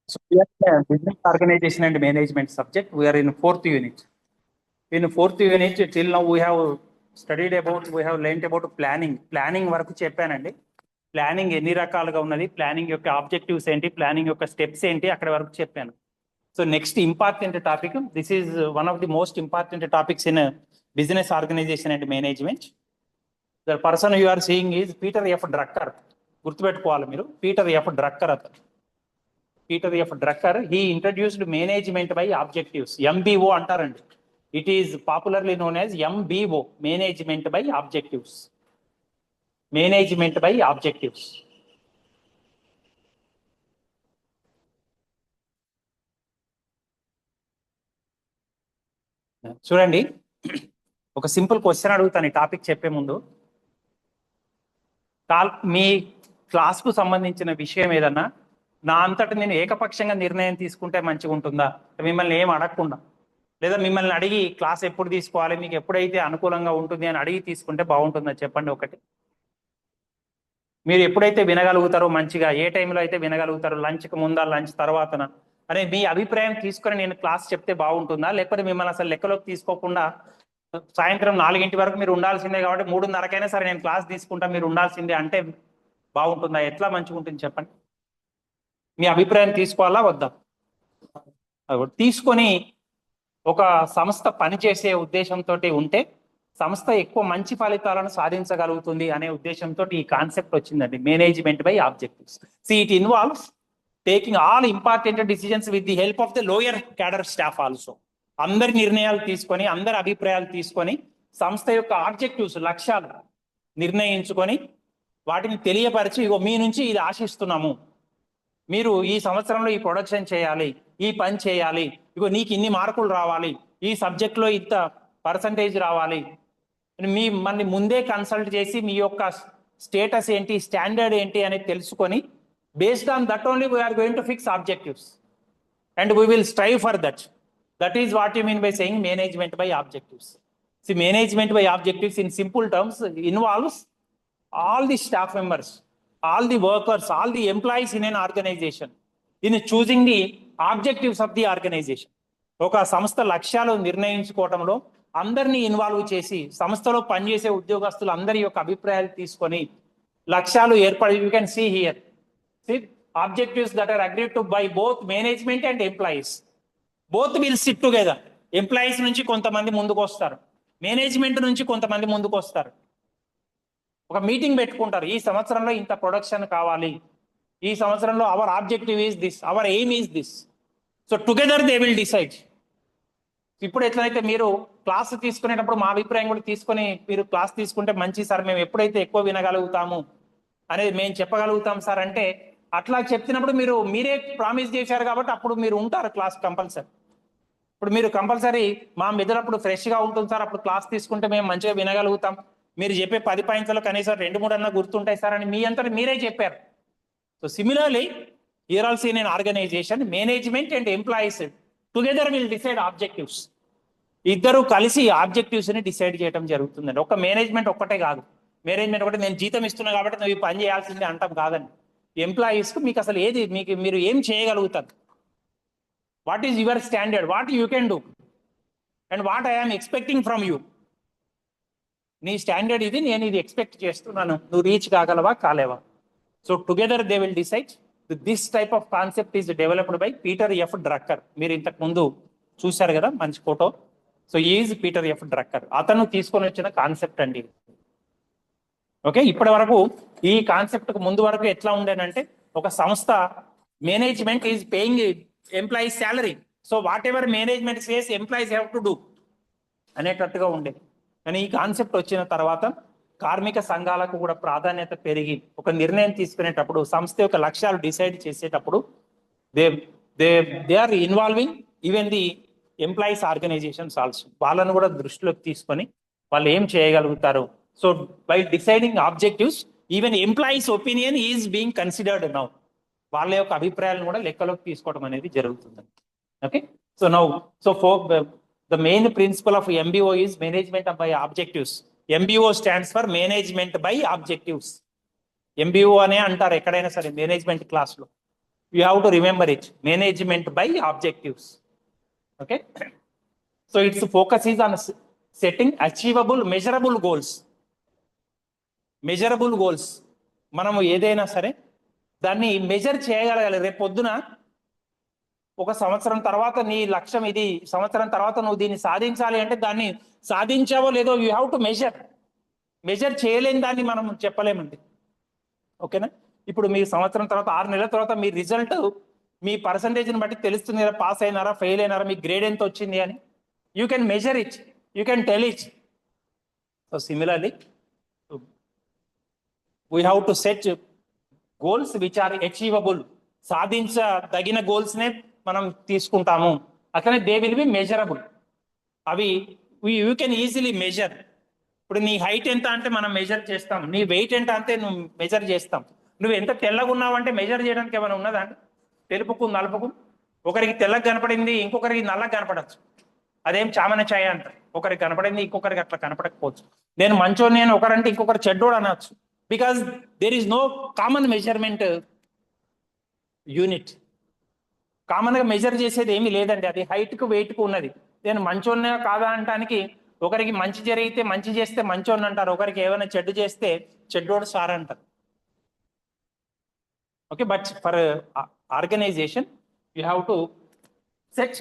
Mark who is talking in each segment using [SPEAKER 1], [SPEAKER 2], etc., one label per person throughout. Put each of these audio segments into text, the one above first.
[SPEAKER 1] So we are business organization and management subject. We are in fourth unit. In fourth unit, till now we have studied about, we have learned about planning. Planning వరకు చెప్పానండి. Planning ఎన్ని రకాలుగా ఉన్నది, planning యొక్క objectives ఏంటి, planning యొక్క steps ఏంటి, అక్కడ వరకు చెప్పాను. So next important topic, this is one of the most important topics in business organisation and management. The person you are seeing is Peter F Drucker. గుర్తుపెట్టుకోవాలి మీరు, పీటర్ ఎఫ్ డ్రక్కర్ అతను. Peter F Drucker, he introduced management by objectives, MBO అంటారండి. It is popularly known as MBO, management by objectives. Management by objectives. చూడండి, ఒక simple question అడుగుతాను ఈ topic చెప్పే ముందు. మీ క్లాస్కు సంబంధించిన విషయం ఏదన్నా నా అంతటా నేను ఏకపక్షంగా నిర్ణయం తీసుకుంటే మంచిగా ఉంటుందా, మిమ్మల్ని ఏం అడగకుండా, లేదా మిమ్మల్ని అడిగి క్లాస్ ఎప్పుడు తీసుకోవాలి, మీకు ఎప్పుడైతే అనుకూలంగా ఉంటుంది అని అడిగి తీసుకుంటే బాగుంటుందా చెప్పండి ఒకటి. మీరు ఎప్పుడైతే వినగలుగుతారో మంచిగా, ఏ టైంలో అయితే వినగలుగుతారో, లంచ్కి ముందా లంచ్ తర్వాతన అనే మీ అభిప్రాయం తీసుకొని నేను క్లాస్ చెప్తే బాగుంటుందా, లేకపోతే మిమ్మల్ని అసలు లెక్కలోకి తీసుకోకుండా సాయంత్రం 4 వరకు మీరు ఉండాల్సిందే కాబట్టి 3:30కైనా సరే నేను క్లాస్ తీసుకుంటా మీరు ఉండాల్సిందే అంటే బాగుంటుందా, ఎట్లా మంచిగా ఉంటుంది చెప్పండి. మీ అభిప్రాయం తీసుకోవాలా వద్దా? తీసుకొని ఒక సంస్థ పనిచేసే ఉద్దేశంతో ఉంటే సంస్థ ఎక్కువ మంచి ఫలితాలను సాధించగలుగుతుంది అనే ఉద్దేశంతో ఈ కాన్సెప్ట్ వచ్చిందండి, management by objectives. See it involves taking all important decisions with the help of the lower cadre staff also. అందరి నిర్ణయాలు తీసుకొని, అందరి అభిప్రాయాలు తీసుకొని సంస్థ యొక్క ఆబ్జెక్టివ్స్, లక్ష్యాలు నిర్ణయించుకొని వాటిని తెలియపరిచి, ఇగో మీ నుంచి ఇది ఆశిస్తున్నాము, మీరు ఈ సంవత్సరంలో ఈ ప్రొడక్షన్ చేయాలి, ఈ పని చేయాలి, ఇగో నీకు ఇన్ని మార్కులు రావాలి, ఈ సబ్జెక్ట్లో ఇంత పర్సంటేజ్ రావాలి, మళ్ళీ ముందే కన్సల్ట్ చేసి మీ యొక్క స్టేటస్ ఏంటి, స్టాండర్డ్ ఏంటి అనేది తెలుసుకొని based on that only we're going to fix objectives and we will strive for that. That is what you mean by saying management by objectives. See management by objectives in simple terms involves all the staff members, all the workers, all the employees in an organization in choosing the objectives of the organization. ఒక సంస్థ లక్ష్యాలు నిర్ణయించుకోవడంలో అందరినీ involve చేసి సంస్థలో పనిచేసే ఉద్యోగస్తులు అందరి యొక్క అభిప్రాయాలు తీసుకొని లక్ష్యాలు ఏర్పడి, you can see here objectives that are agreed to by both management and employees. Both will sit together. ఎంప్లాయీస్ నుంచి కొంతమంది ముందుకు వస్తారు, మేనేజ్మెంట్ నుంచి కొంతమంది ముందుకు వస్తారు. ఒక మీటింగ్ పెట్టుకుంటారు, ఈ సంవత్సరంలో ఇంత ప్రొడక్షన్ కావాలి, ఈ సంవత్సరంలో hour objective is this, hour aim is this. So together they will decide. ఇప్పుడు ఎట్లయితే మీరు క్లాస్ తీసుకునేటప్పుడు మా అభిప్రాయం కూడా తీసుకొని మీరు క్లాస్ తీసుకుంటే మంచి సార్, మేము ఎప్పుడైతే ఎక్కువ వినగలుగుతాము అనేది మేము చెప్పగలుగుతాం సార్ అంటే, అట్లా చెప్తున్నప్పుడు మీరే ప్రామిస్ చేశారు కాబట్టి అప్పుడు మీరు ఉంటారు క్లాస్ కంపల్సరీ. ఇప్పుడు మీరు కంపల్సరీ మా మెదడు ఫ్రెష్గా ఉంటుంది సార్, అప్పుడు క్లాస్ తీసుకుంటే మేము మంచిగా వినగలుగుతాం, మీరు చెప్పే 10 పాయింట్లలో కనీసం 2-3 అన్నా గుర్తుంటాయి సార్ అని మీ అంతా మీరే చెప్పారు. So similarly here also in an organisation, management and employees together will decide objectives. ఇద్దరు కలిసి ఆబ్జెక్టివ్స్ ని డిసైడ్ చేయడం జరుగుతుందండి. ఒక మేనేజ్మెంట్ ఒక్కటే కాదు, మేనేజ్మెంట్ ఒకటి నేను జీతం ఇస్తున్నా కాబట్టి నువ్వు ఈ పని చేయాల్సిందే అంటాం కాదండి. ఎంప్లాయీస్కు మీకు అసలు ఏది, మీరు ఏం చేయగలుగుతారు, what is your standard, what you can do and what I'm expecting from you. నీ స్టాండర్డ్ ఇది, నేను ఇది ఎక్స్పెక్ట్ చేస్తున్నాను, నువ్వు రీచ్ కాగలవా కాలేవా. So together they will decide. This type of concept is developed by Peter F Drucker. మీరు ఇంతకు ముందు చూశారు కదా మంచి photo. So is Peter F Drucker, అతను తీసుకొని వచ్చిన కాన్సెప్ట్ అండి. ఓకే, ఇప్పటి వరకు ఈ కాన్సెప్ట్ కు ముందు వరకు ఎట్లా ఉండేనంటే, ఒక సంస్థ management is paying employees salary, so whatever management says employees have to do అనేటట్టుగా ఉండేది. కానీ ఈ కాన్సెప్ట్ వచ్చిన తర్వాత కార్మిక సంఘాలకు కూడా ప్రాధాన్యత పెరిగి ఒక నిర్ణయం తీసుకునేటప్పుడు, సంస్థ యొక్క లక్ష్యాలు డిసైడ్ చేసేటప్పుడు they they they are involving even the employees organisations also. వాళ్ళను కూడా దృష్టిలోకి తీసుకొని వాళ్ళు ఏం చేయగలుగుతారు. So by deciding objectives even employees opinion is being considered now. వాళ్ళ యొక్క అభిప్రాయాలను కూడా లెక్కలోకి తీసుకోవడం అనేది జరుగుతుంది. Okay, so now the main principle of MBO is management by objectives. MBO stands for management by objectives. MBO అనే అంటారు ఎక్కడైనా సరే మేనేజ్మెంట్ క్లాస్లో. You have to remember it. Management by objectives. Okay. So its focus is on setting achievable, measurable goals. Measurable goals. మనము ఏదైనా సరే దాన్ని measure చేయగలగాలి. రేపు పొద్దున ఒక సంవత్సరం తర్వాత నీ లక్ష్యం ఇది, సంవత్సరం తర్వాత నువ్వు దీన్ని సాధించాలి అంటే దాన్ని సాధించావో లేదో యూ హ్యావ్ టు మెజర్ చేయలేని దాన్ని మనం చెప్పలేమండి. ఓకేనా? ఇప్పుడు మీ సంవత్సరం తర్వాత 6 నెలల తర్వాత మీ రిజల్ట్ మీ పర్సంటేజ్ని బట్టి తెలుస్తుంది కదా, పాస్ అయినారా ఫెయిల్ అయినారా, మీ గ్రేడ్ ఎంత వచ్చింది అని. You can measure it, you can tell it. So similarly we have to set goals which are achievable. సాధించదగిన గోల్స్ నే మనం తీసుకుంటాము. అట్లనే దే విల్ బి మెజరబుల్. అవి యూ కెన్ ఈజీలీ మెజర్. ఇప్పుడు నీ హైట్ ఎంత అంటే మనం మెజర్ చేస్తాం, నీ వెయిట్ ఎంత అంటే నువ్వు మెజర్ చేస్తాం. నువ్వు ఎంత తెల్లగా ఉన్నావు అంటే మెజర్ చేయడానికి ఏమైనా ఉన్నదా అంటే? తెలుపుకు నలుపుకు ఒకరికి తెల్లగా కనపడింది, ఇంకొకరికి నల్లగా కనపడచ్చు. అదేం చామన ఛాయ అంటారు. ఒకరికి కనపడింది ఇంకొకరికి అట్లా కనపడకపోవచ్చు. నేను మంచోని అని ఒకరంటే ఇంకొకరు చెడ్డోడు అనొచ్చు. Because there is no common measurement unit. కామన్గా మెజర్ చేసేది ఏమీ లేదండి. అది హైట్కు వెయిట్కు ఉన్నది. నేను మంచోన్నా కాదా అంటానికి ఒకరికి మంచి జరిగితే మంచి చేస్తే మంచోన్ని అంటారు, ఒకరికి ఏమైనా చెడ్డు చేస్తే చెడ్డోడు సార్ అంటారు. Okay, but for organisation you have to set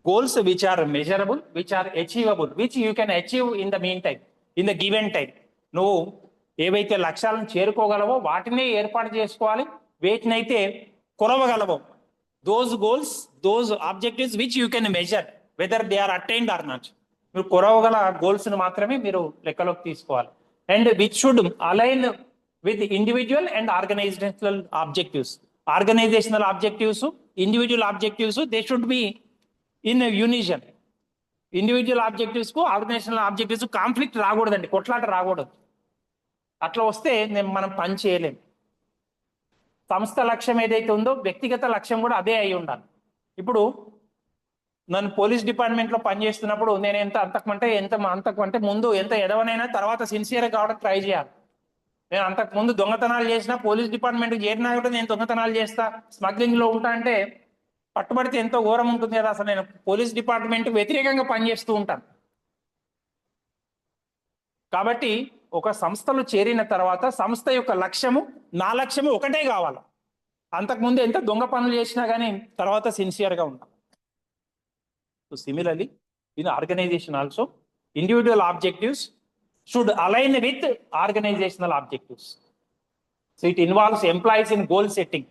[SPEAKER 1] goals which are measurable, which are achievable, which you can achieve in the meantime, in the given time. నువ్వు ఏవైతే లక్ష్యాలను చేరుకోగలవో వాటినే ఏర్పాటు చేసుకోవాలి, వేటినైతే కొలవగలవో those goals, those objectives which you can measure whether they are attained or not. మీరు కొలవగల గోల్స్ని మాత్రమే మీరు లెక్కలోకి తీసుకోవాలి. And which should align with individual and organizational objectives. Organizational objectives, individual objectives they should be in unison. Individual objectives కు organizational objectives conflict రాకూడదండి, కొట్లాట రాకూడదు. అట్లా వస్తే మనం పని చేయలేం. సంస్థ లక్ష్యం ఏదైతే ఉందో వ్యక్తిగత లక్ష్యం కూడా అదే అయి ఉండాలి. ఇప్పుడు నన్ను పోలీస్ డిపార్ట్మెంట్లో పనిచేస్తున్నప్పుడు నేను అంతకంటే ముందు ఎంత ఎదవనైనా తర్వాత సిన్సియర్గా కావడం ట్రై చేయాలి. నేను అంతకుముందు దొంగతనాలు చేసినా పోలీస్ డిపార్ట్మెంట్కి చేరినా కూడా నేను దొంగతనాలు చేస్తా, స్మగ్లింగ్లో ఉంటా అంటే పట్టుబడితే ఎంతో ఘోరం ఉంటుంది కదా. అసలు నేను పోలీస్ డిపార్ట్మెంట్ వ్యతిరేకంగా పనిచేస్తూ ఉంటాను. కాబట్టి ఒక సంస్థలో చేరిన తర్వాత సంస్థ యొక్క లక్ష్యము, నా లక్ష్యము ఒకటే కావాలి. అంతకుముందు ఎంత దొంగ పనులు చేసినా కానీ తర్వాత సిన్సియర్గా ఉండాలి. So similarly in organisation also individual objectives should align with organizational objectives. So it involves employees in goal setting.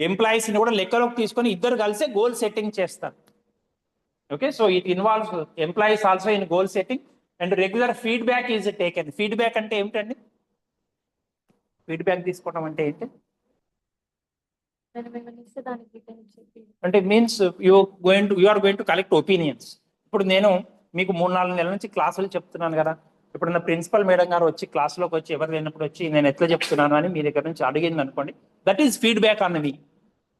[SPEAKER 1] ఎంప్లాయీస్ని కూడా లెక్కలోకి తీసుకొని ఇద్దరు కలిసే గోల్ సెట్టింగ్ చేస్తారు. Okay, so it involves employees also in goal setting and regular feedback is taken. Feedback అంటే ఏమిటండి? Feedback తీసుకోవడం అంటే ఏంటి అంటే means you are going to collect opinions. ఇప్పుడు నేను మీకు 3-4 నెలల నుంచి క్లాసులు చెప్తున్నాను కదా. ఇప్పుడు నా ప్రిన్సిపల్ మేడం గారు వచ్చి క్లాస్లోకి వచ్చి ఎవరు లేనప్పుడు వచ్చి నేను ఎట్లా చెప్తున్నాను అని మీ దగ్గర నుంచి అడిగింది అనుకోండి, that is feedback on me.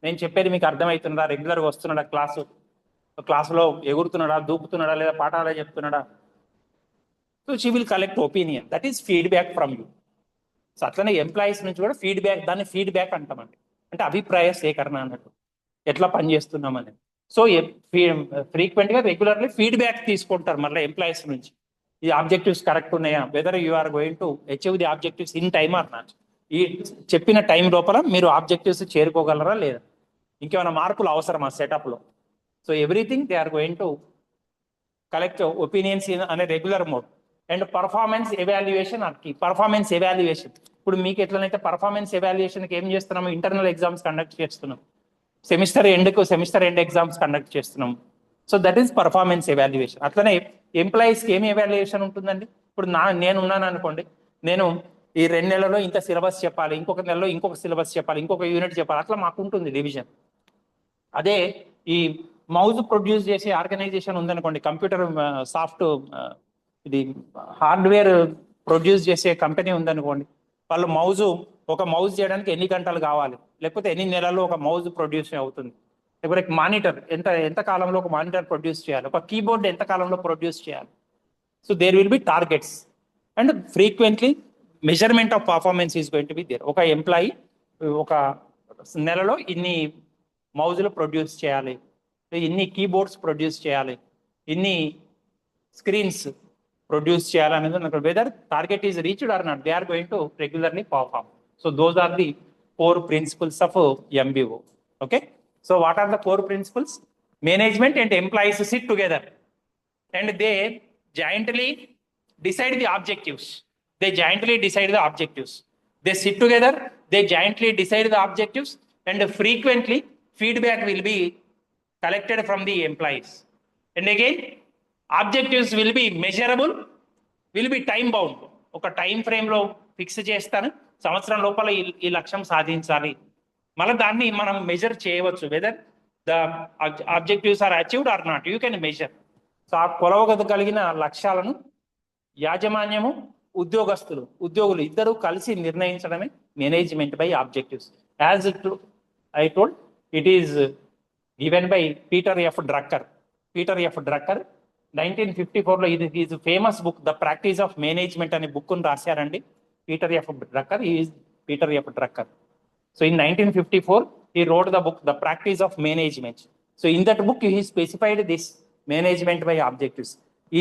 [SPEAKER 1] నేను చెప్పేది మీకు అర్థమవుతుందా, రెగ్యులర్గా వస్తున్నాడా క్లాసులో ఎగురుతున్నాడా, దూకుతున్నాడా, లేదా పాఠాలే చెప్తున్నాడా. So she will collect opinion, that is feedback from you. So అట్లనే ఎంప్లాయీస్ నుంచి కూడా ఫీడ్బ్యాక్, దాన్ని ఫీడ్బ్యాక్ అంటామండి. అంటే అభిప్రాయ సేకరణ అన్నట్టు, ఎట్లా పనిచేస్తున్నామని. సో ఫ్రీక్వెంట్గా రెగ్యులర్లీ ఫీడ్బ్యాక్ తీసుకుంటారు మళ్ళీ ఎంప్లాయీస్ నుంచి. ఈ ఆబ్జెక్టివ్స్ కరెక్ట్ ఉన్నాయా, whether you are going to achieve the objectives in time or not. ఈ చెప్పిన టైం లోపల మీరు ఆబ్జెక్టివ్స్ చేరుకోగలరా లేదా, ఇంకేమైనా మార్పులు అవసరమా సెటప్లో. So everything they are going to collect opinions in అనే regular mode. And performance evaluation are key. Performance evaluation ఇప్పుడు మీకు ఎట్లనైతే పర్ఫార్మెన్స్ ఎవాల్యుయేషన్కి ఏం చేస్తున్నాము, ఇంటర్నల్ ఎగ్జామ్స్ కండక్ట్ చేస్తున్నాం, సెమిస్టర్ ఎండ్ ఎగ్జామ్స్ కండక్ట్ చేస్తున్నాం. So that is performance evaluation. అట్లనే ఎంప్లాయీస్కి ఏమి ఎవాల్యుయేషన్ ఉంటుందండి. ఇప్పుడు నేను ఉన్నాను అనుకోండి, నేను ఈ 2 నెలల్లో ఇంత సిలబస్ చెప్పాలి, ఇంకొక నెలలో ఇంకొక సిలబస్ చెప్పాలి, ఇంకొక యూనిట్ చెప్పాలి, అట్లా మాకు ఉంటుంది డివిజన్. అదే ఈ మౌజ్ ప్రొడ్యూస్ చేసే ఆర్గనైజేషన్ ఉందనుకోండి, కంప్యూటర్ సాఫ్ట్ ఇది హార్డ్వేర్ ప్రొడ్యూస్ చేసే కంపెనీ ఉందనుకోండి, వాళ్ళు ఒక మౌజ్ చేయడానికి ఎన్ని గంటలు కావాలి, లేకపోతే ఎన్ని నెలల్లో ఒక మౌజ్ ప్రొడ్యూస్ అవుతుంది, లేకపోతే మానిటర్ ఎంత కాలంలో ఒక మానిటర్ ప్రొడ్యూస్ చేయాలి, ఒక కీబోర్డ్ ఎంత కాలంలో ప్రొడ్యూస్ చేయాలి. So there will be targets and frequently measurement of performance is going to be there. ఒక ఎంప్లాయీ ఒక నెలలో ఇన్ని మౌజులు ప్రొడ్యూస్ చేయాలి, ఇన్ని కీబోర్డ్స్ ప్రొడ్యూస్ చేయాలి, ఇన్ని స్క్రీన్స్ ప్రొడ్యూస్ చేయాలనేది whether target is reached or not, they are going to regularly perform. So those are the core principles of MBO. Okay, so what are the core principles? Management and employees sit together and they jointly decide the objectives. They sit together, they jointly decide the objectives, and frequently feedback will be collected from the employees. And again, objectives will be measurable, will be time bound. ఒక time frame లో fix చేస్తాను, సంవత్సరం లోపల ఈ లక్ష్యం సాధించాలి. మళ్ళీ దాన్ని మనం మెజర్ చేయవచ్చు, whether the objectives are achieved or not, you can measure. So ఆ కొలవగలిగిన లక్ష్యాలను యాజమాన్యము, ఉద్యోగులు ఇద్దరు కలిసి నిర్ణయించడమే management by objectives. As I told, it is given by Peter F Drucker. 1954లో ఇది is famous book, the practice of management అనే బుక్ రాశారండి Peter F Drucker. So in 1954 he wrote the book The Practice of Management. So in that book he specified this management by objectives.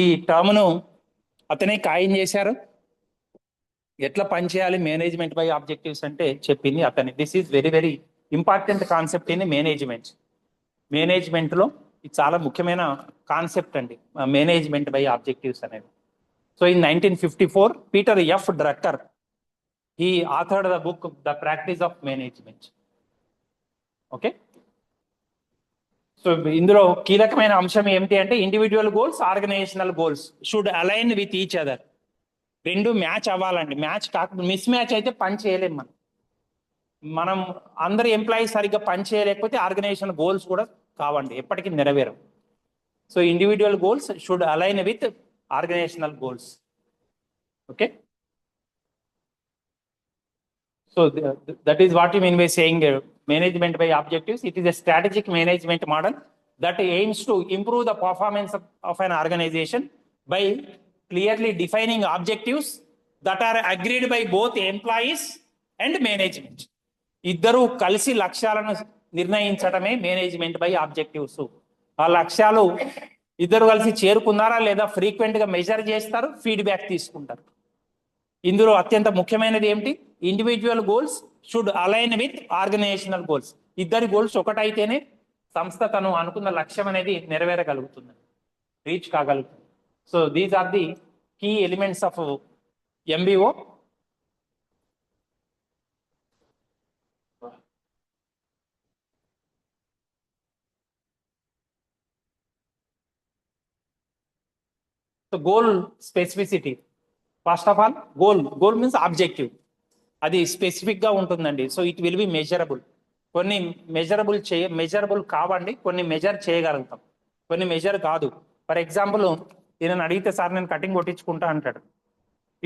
[SPEAKER 1] ఈ term ను అతనే coin చేశారు. ఎట్లా పనిచేయాలి management by objectives అంటే చెప్పింది అతనే. This is very very important concept in management లో ఇది చాలా ముఖ్యమైన కాన్సెప్ట్ అండి, మేనేజ్మెంట్ బై ఆబ్జెక్టివ్స్ అనేది. So in 1954 Peter F Drucker he authored the book The Practice of Management. Okay, so ఇందులో కీలకమైన అంశం ఏమిటి అంటే individual goals, organisational goals should align with each other. రెండు మ్యాచ్ అవ్వాలండి. మ్యాచ్ కాకుండా మిస్ మ్యాచ్ అయితే పని చేయలేం. మనం అందరు ఎంప్లాయీస్ సరిగ్గా పని చేయలేకపోతే ఆర్గనైజేషన్ గోల్స్ కూడా కావండి, ఎప్పటికీ నెరవేరవు. So individual goals should align with organisational goals. Okay, so that is what you mean by saying management by objectives. It is a strategic management model that aims to improve the performance of an organization by clearly defining objectives that are agreed by both employees and management. ఇద్దరు కలిసి లక్ష్యాలను నిర్ణయించడమే management by objectives. ఆ లక్ష్యాలు ఇద్దరు కలిసి చేరుకున్నారా లేదా frequent గా measure చేస్తారు, ఫీడ్బ్యాక్ తీసుకుంటారు. ఇందులో అత్యంత ముఖ్యమైనది ఏమిటి? Individual goals should align with organisational goals. ఇద్దరి గోల్స్ ఒకటైతేనే సంస్థ తను అనుకున్న లక్ష్యం అనేది నెరవేరగలుగుతుంది, రీచ్ కాగలుగుతుంది. So these are the key elements of MBO. So goal specificity. First of all goal means objective, అది స్పెసిఫిక్ గా ఉంటుందండి. So it will be measurable. కొన్ని మెజరబుల్ కావండి, కొన్ని మెజర్ చేయగలుగుతాం, కొన్ని మెజర్ కాదు. ఫర్ ఎగ్జాంపుల్, ఈయన అడిగితే సార్ నేను కటింగ్ కొట్టించుకుంటా అంటాడు.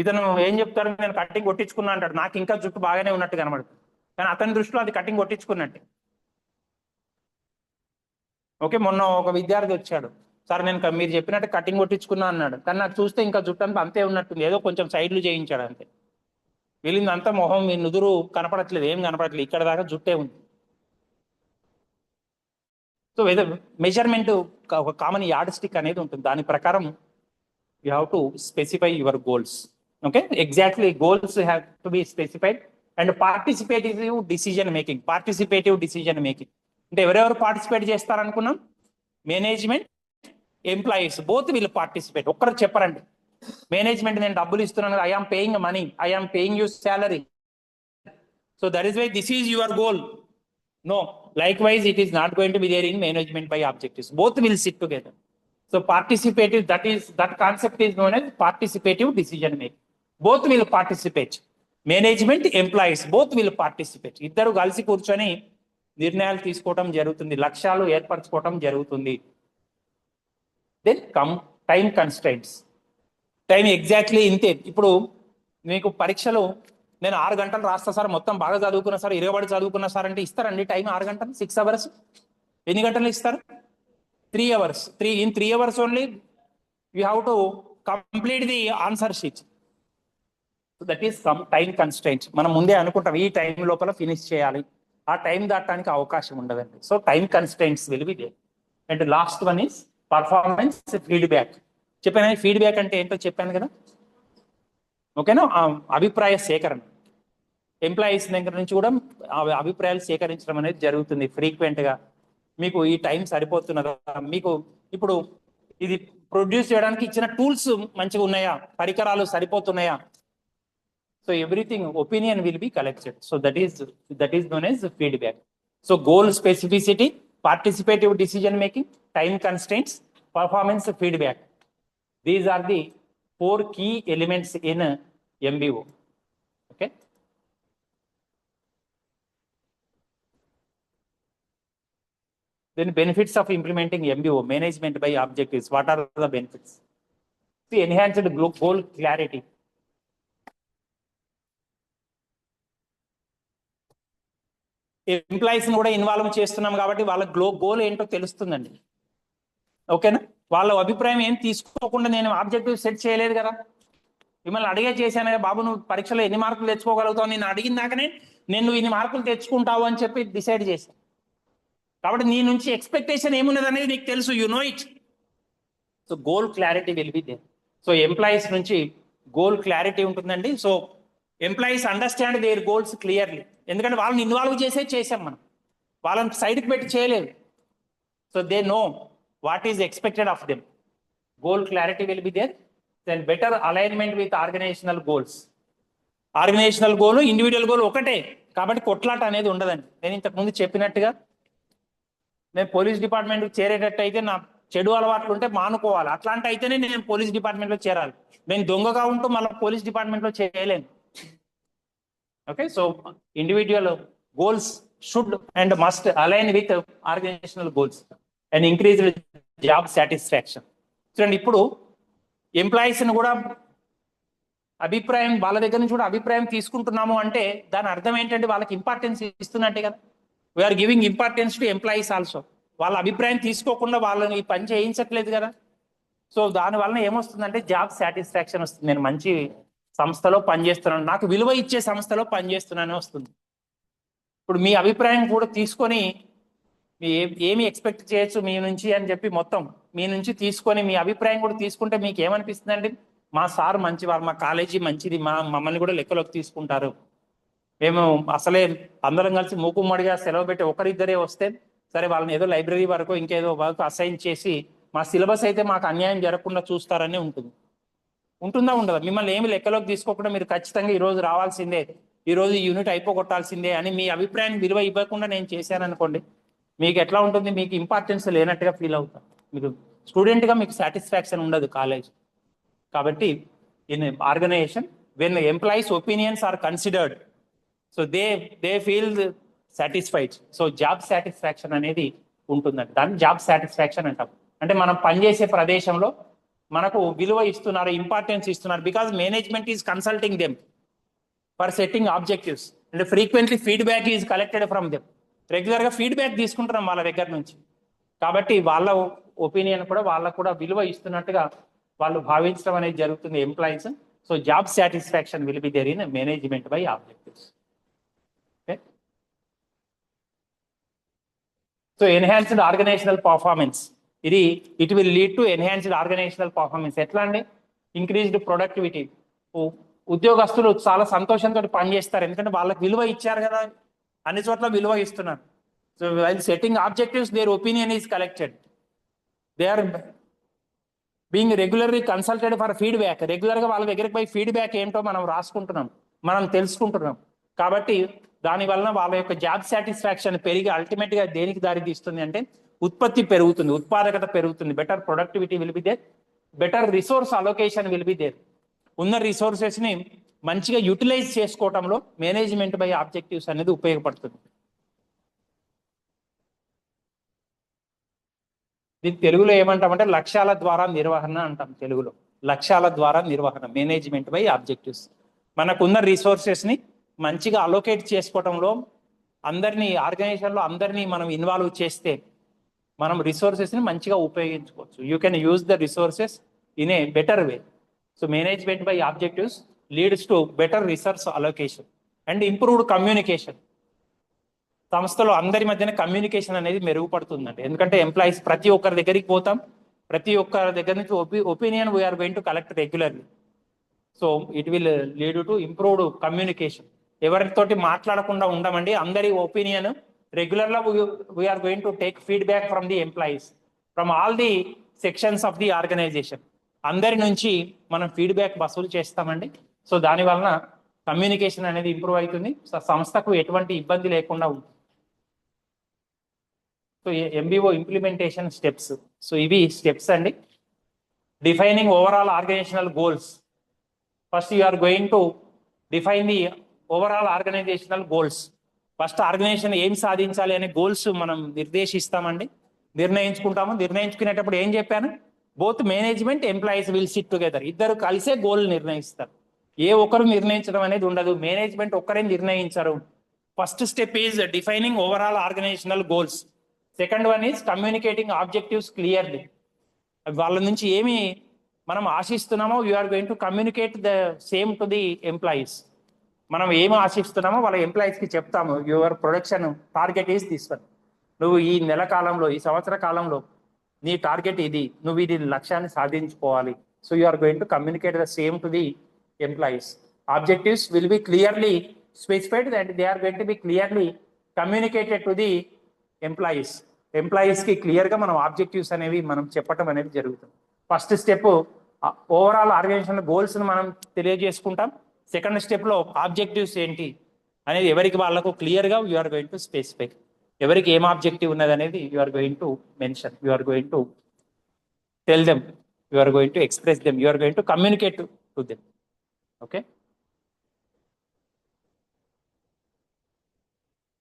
[SPEAKER 1] ఇతను ఏం చెప్తాడు, నేను కటింగ్ కొట్టించుకున్నా అంటాడు. నాకు ఇంకా జుట్టు బాగానే ఉన్నట్టు కనబడుతుంది, కానీ అతని దృష్టిలో అది కటింగ్ కొట్టించుకున్నట్టే. ఓకే, మొన్న ఒక విద్యార్థి వచ్చాడు, సార్ నేను మీరు చెప్పినట్టు కటింగ్ కొట్టించుకున్నా అన్నాడు, కానీ నాకు చూస్తే ఇంకా జుట్టు అంతా అంతే ఉన్నట్టుంది, ఏదో కొంచెం సైడ్లు చేయించాడు అంతే. వెళ్ళింది అంతా మొహం, మీ నుదురు కనపడట్లేదు, ఏం కనపడట్లేదు, ఇక్కడ దాకా జుట్టే ఉంది. సో మెజర్మెంట్ ఒక కామన్ యార్డ్ స్టిక్ అనేది ఉంటుంది, దాని ప్రకారం you have to specify your goals. Okay, exactly goals have to be specified. And participative decision making అంటే ఎవరెవరు పార్టిసిపేట్ చేస్తారనుకున్నాం? Management, employees both will participate. ఒక్కరు చెప్పరండి మేనేజ్మెంట్ నేను డబ్బులు ఇస్తున్నాను, I am paying money, I am paying you salary, so that is why this is your goal. No, likewise it is not going to be there in management by objectives. Both will sit together. So participative, that concept is known as participative decision making. Both will participate. Management, employees both will participate. ఇద్దరు కలిసి కూర్చొని నిర్ణయాలు తీసుకోవడం జరుగుతుంది, లక్ష్యాలు ఏర్పరచుకోవడం జరుగుతుంది. Then come time constraints. Time exactly ఇంతే. ఇప్పుడు మీకు పరీక్షలు నేను 6 గంటలు రాస్తా సార్, మొత్తం బాగా చదువుకున్నా సార్, 20 పడి చదువుకున్నా సార్ అంటే ఇస్తారండి టైం? 6 గంటలు, 6 అవర్స్. ఎన్ని గంటలు ఇస్తారు? 3 hours. In 3 hours only you have to complete the answer sheet. So that is some time constraint. మనం ముందే అనుకుంటాం ఈ టైం లోపల ఫినిష్ చేయాలి, ఆ టైం దాటడానికి అవకాశం ఉండదండి. So time constants will be there. And last one is performance feedback. చెప్పాను ఫీడ్బ్యాక్ అంటే ఏంటో చెప్పాను కదా, ఓకేనా. అభిప్రాయ సేకరణ, ఎంప్లాయీస్ దగ్గర నుంచి కూడా అభిప్రాయాలు సేకరించడం అనేది జరుగుతుంది ఫ్రీక్వెంట్ గా. మీకు ఈ టైం సరిపోతున్నదా, మీకు ఇప్పుడు ఇది ప్రొడ్యూస్ చేయడానికి ఇచ్చిన టూల్స్ మంచిగా ఉన్నాయా, పరికరాలు సరిపోతున్నాయా. So everything opinion will be collected. So that is known as feedback. So goal specificity, participative decision making, time constants, performance feedback. These are the 4 key elements in MBO. Okay. Then benefits of implementing MBO, management by objectives. What are the benefits? See, enhanced goal clarity. Employees కూడా involve చేస్తున్నాం కాబట్టి వాళ్ళ goal ఏంటో తెలుస్తుందండి. ఓకేనా. వాళ్ళ అభిప్రాయం ఏం తీసుకోకుండా నేను ఆబ్జెక్టివ్ సెట్ చేయలేదు కదా, మిమ్మల్ని అడిగే చేశాను కదా, బాబు నువ్వు పరీక్షలో ఎన్ని మార్కులు తెచ్చుకోగలుగుతావు, నేను అడిగిన దాకానే నేను ఇన్ని మార్కులు తెచ్చుకుంటావు అని చెప్పి డిసైడ్ చేశాను. కాబట్టి నీ నుంచి ఎక్స్పెక్టేషన్ ఏమున్నది అనేది నీకు తెలుసు, you know it. So goal clarity will be there. So employees నుంచి గోల్ క్లారిటీ ఉంటుందండి. So employees understand their goals clearly. ఎందుకంటే వాళ్ళని ఇన్వాల్వ్ చేసాం మనం, వాళ్ళని సైడ్కి పెట్టి చేయలేదు. So they know what is expected of them. Goal clarity will be there. Then better alignment with organisational goals. Organisational goal, individual goal ఒకటే కాబట్టి కొట్లాట అనేది ఉండదండి. నేను ఇంతకు ముందు చెప్పినట్టుగా నేను పోలీస్ డిపార్ట్మెంట్కి చేరేటట్టు అయితే నా చెడు అలవాట్లు ఉంటే మానుకోవాలి. అట్లాంటి అయితేనే నేను పోలీస్ డిపార్ట్మెంట్లో చేరాలి. నేను దొంగగా ఉంటూ మళ్ళీ పోలీస్ డిపార్ట్మెంట్లో చేయలేను. Okay. So individual goals should and must align with organisational goals and increase job satisfaction. చూడండి, ఇప్పుడు ఎంప్లాయీస్ని కూడా అభిప్రాయం, వాళ్ళ దగ్గర నుంచి కూడా అభిప్రాయం తీసుకుంటున్నాము అంటే దాని అర్థం ఏంటంటే వాళ్ళకి ఇంపార్టెన్స్ ఇస్తున్నట్టే కదా. We're giving importance to employees also. వాళ్ళ అభిప్రాయం తీసుకోకుండా వాళ్ళని పని చేయించట్లేదు కదా. సో దానివల్ల ఏమొస్తుందంటే జాబ్ సాటిస్ఫాక్షన్ వస్తుంది. నేను మంచి సంస్థలో పనిచేస్తున్నాను, నాకు విలువ ఇచ్చే సంస్థలో పనిచేస్తున్నానే వస్తుంది. ఇప్పుడు మీ అభిప్రాయం కూడా తీసుకొని ఏమి ఎక్స్పెక్ట్ చేయొచ్చు మీ నుంచి అని చెప్పి మొత్తం మీ నుంచి తీసుకొని మీ అభిప్రాయం కూడా తీసుకుంటే మీకు ఏమనిపిస్తుందండి, మా సార్ మంచివారు, మా కాలేజీ మంచిది, మమ్మల్ని కూడా లెక్కలోకి తీసుకుంటారు, మేము అసలే అందరం కలిసి మూకుమ్మడిగా సెలవు పెట్టి ఒకరిద్దరే వస్తే సరే వాళ్ళని ఏదో లైబ్రరీ వరకు ఇంకేదో వరకు అసైన్ చేసి మా సిలబస్ అయితే మాకు అన్యాయం జరగకుండా చూస్తారని ఉంటుందా ఉండదా. మిమ్మల్ని ఏమి లెక్కలోకి తీసుకోకుండా మీరు ఖచ్చితంగా ఈరోజు రావాల్సిందే, ఈరోజు ఈ యూనిట్ అయిపోగొట్టాల్సిందే అని మీ అభిప్రాయాన్ని విలువ ఇవ్వకుండా నేను చేశాను అనుకోండి, మీకు ఎట్లా ఉంటుంది, మీకు ఇంపార్టెన్స్ లేనట్టుగా ఫీల్ అవుతారు, మీకు స్టూడెంట్గా మీకు సాటిస్ఫాక్షన్ ఉండదు కాలేజ్. కాబట్టి in organisation when employees opinions are considered, so they feel satisfied. So job satisfaction అనేది ఉంటుందండి. దాన్ని జాబ్ సాటిస్ఫాక్షన్ అంటాం. అంటే మనం పనిచేసే ప్రదేశంలో మనకు విలువ ఇస్తున్నారు, ఇంపార్టెన్స్ ఇస్తున్నారు, because management is consulting them for setting objectives and frequently feedback is collected from them. రెగ్యులర్గా ఫీడ్బ్యాక్ తీసుకుంటున్నాం వాళ్ళ దగ్గర నుంచి, కాబట్టి వాళ్ళ ఒపీనియన్ కూడా వాళ్ళకు కూడా విలువ ఇస్తున్నట్టుగా వాళ్ళు భావించడం అనేది జరుగుతుంది employees. So job satisfaction will be there in management by objectives. So enhanced organisational performance, it will lead to enhanced organisational performance. ఎట్లా అండి, ఇంక్రీజ్డ్ ప్రొడక్టివిటీ. ఉద్యోగస్తులు చాలా సంతోషంతో పనిచేస్తారు, ఎందుకంటే వాళ్ళకి విలువ ఇచ్చారు కదా, అన్ని చోట్ల విలువ ఇస్తున్నారు. So while setting objectives their opinion is collected. They are being regularly consulted for feedback. రెగ్యులర్గా వాళ్ళ దగ్గరికి పోయి ఫీడ్బ్యాక్ ఏంటో మనం రాసుకుంటున్నాం, మనం తెలుసుకుంటున్నాం. కాబట్టి దాని వలన వాళ్ళ యొక్క జాబ్ సాటిస్ఫాక్షన్ పెరిగి అల్టిమేట్గా దేనికి దారి తీస్తుంది అంటే ఉత్పత్తి పెరుగుతుంది, ఉత్పాదకత పెరుగుతుంది, better productivity will be there, better resource allocation will be there. ఉన్న రిసోర్సెస్ని మంచిగా యూటిలైజ్ చేసుకోవడంలో మేనేజ్మెంట్ బై ఆబ్జెక్టివ్స్ అనేది ఉపయోగపడుతుంది. దీన్ని తెలుగులో ఏమంటామంటే లక్ష్యాల ద్వారా నిర్వహణ అంటాం. తెలుగులో లక్ష్యాల ద్వారా నిర్వహణ, మేనేజ్మెంట్ బై ఆబ్జెక్టివ్స్. మనకున్న రిసోర్సెస్ని మంచిగా అలొకేట్ చేసుకోవడంలో అందరినీ, ఆర్గనైజేషన్లో అందరినీ మనం ఇన్వాల్వ్ చేస్తే మనం రిసోర్సెస్ని మంచిగా ఉపయోగించుకోవచ్చు. You can use the resources in a better way. So management by objectives leads to better resource allocation and improved communication. సంస్థలో అందరి మధ్యన కమ్యూనికేషన్ అనేది మెరుగుపడుతుందండి. ఎందుకంటే ఎంప్లాయీస్ ప్రతి ఒక్కరి దగ్గరికి పోతాం, ప్రతి ఒక్కరి దగ్గర నుంచి opinion we're going to collect regularly. So it will lead to improved communication. ఎవరితోటి మాట్లాడకుండా ఉండమండి, అందరి ఒపీనియన్ రెగ్యులర్గా we're going to take feedback from the employees from all the sections of the organisation. అందరి నుంచి మనం ఫీడ్బ్యాక్ వసూలు చేస్తామండి. సో దాని వలన కమ్యూనికేషన్ అనేది ఇంప్రూవ్ అవుతుంది, సంస్థకు ఎటువంటి ఇబ్బంది లేకుండా ఉంటుంది. So MBO implementation steps. So ఇవి స్టెప్స్ అండి. Defining overall organisational goals. First you are going to define the overall organisational goals. First organisation ఏం సాధించాలి అనే గోల్స్ మనం నిర్దేశిస్తామండి, నిర్ణయించుకుంటాము. నిర్ణయించుకునేటప్పుడు ఏం చెప్పాను, both management employees will sit together. ఇద్దరు కలిసే గోల్ నిర్ణయిస్తారు, ఏ ఒక్కరు నిర్ణయించడం అనేది ఉండదు, మేనేజ్మెంట్ ఒక్కరే నిర్ణయించరు. First step is defining overall organisational goals. Second one is communicating objectives clearly. వాళ్ళ నుంచి ఏమి మనం ఆశిస్తున్నామో we are going to communicate the same to the employees. మనం ఏమి ఆశిస్తున్నామో వాళ్ళ ఎంప్లాయీస్కి చెప్తాము, your production target is this one. నువ్వు ఈ నెల కాలంలో, ఈ సంవత్సర కాలంలో నీ టార్గెట్ ఇది, నువ్వు ఇది లక్ష్యాన్ని సాధించుకోవాలి. So you are going to communicate the same to the employees. Objectives will be clearly specified and they are going to be clearly communicated to the employees. ఎంప్లాయీస్కి క్లియర్గా మనం ఆబ్జెక్టివ్స్ అనేవి మనం చెప్పటం అనేది జరుగుతుంది. ఫస్ట్ స్టెప్ ఓవరాల్ ఆర్గనైజేషన్ గోల్స్ని మనం తెలియజేసుకుంటాం. సెకండ్ స్టెప్లో ఆబ్జెక్టివ్స్ ఏంటి అనేది ఎవరికి వాళ్ళకు క్లియర్గా you are going to specify. ఎవరికి ఏం ఆబ్జెక్టివ్ ఉన్నది అనేది you are going to mention, you are going to tell them, you are going to express them, you are going to communicate to them. Okay,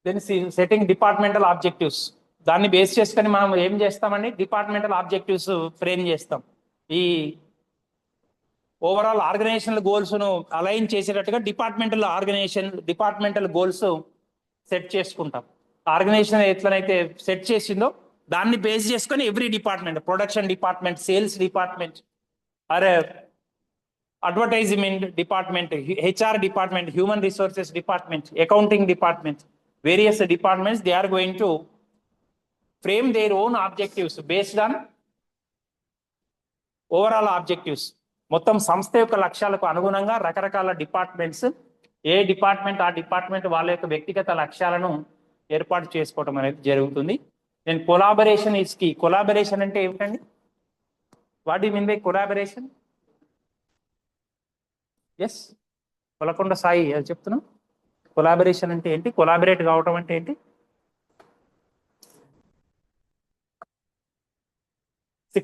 [SPEAKER 1] then setting departmental objectives. దాన్ని base చేసుకొని మనం ఏం చేస్తామండి, departmental objectives frame చేస్తాం. ఈ overall organizational గోల్స్ను align చేసేటట్టుగా departmental goals set చేసుకుంటాం. ఆర్గనైజేషన్ ఎట్లనైతే సెట్ చేసిందో దాన్ని బేస్ చేసుకొని every department, production department, sales department, అరే advertisement department, HR department, human resources department, accounting department, various departments, they are going to frame their own objectives based on overall objectives. మొత్తం సంస్థ యొక్క లక్ష్యాలకు అనుగుణంగా రకరకాల డిపార్ట్మెంట్స్, ఏ department ఆ department వాళ్ళ యొక్క వ్యక్తిగత లక్ష్యాలను ఏర్పాటు చేసుకోవడం అనేది జరుగుతుంది. నేను కొలాబరేషన్ ఇస్ కీ. కొలాబరేషన్ అంటే ఏమిటండి, what you mean by collaboration? Yes, Kolakonda Sai అది చెప్తున్నాం. కొలాబరేషన్ అంటే ఏంటి, కొలాబరేట్ కావటం అంటే ఏంటి?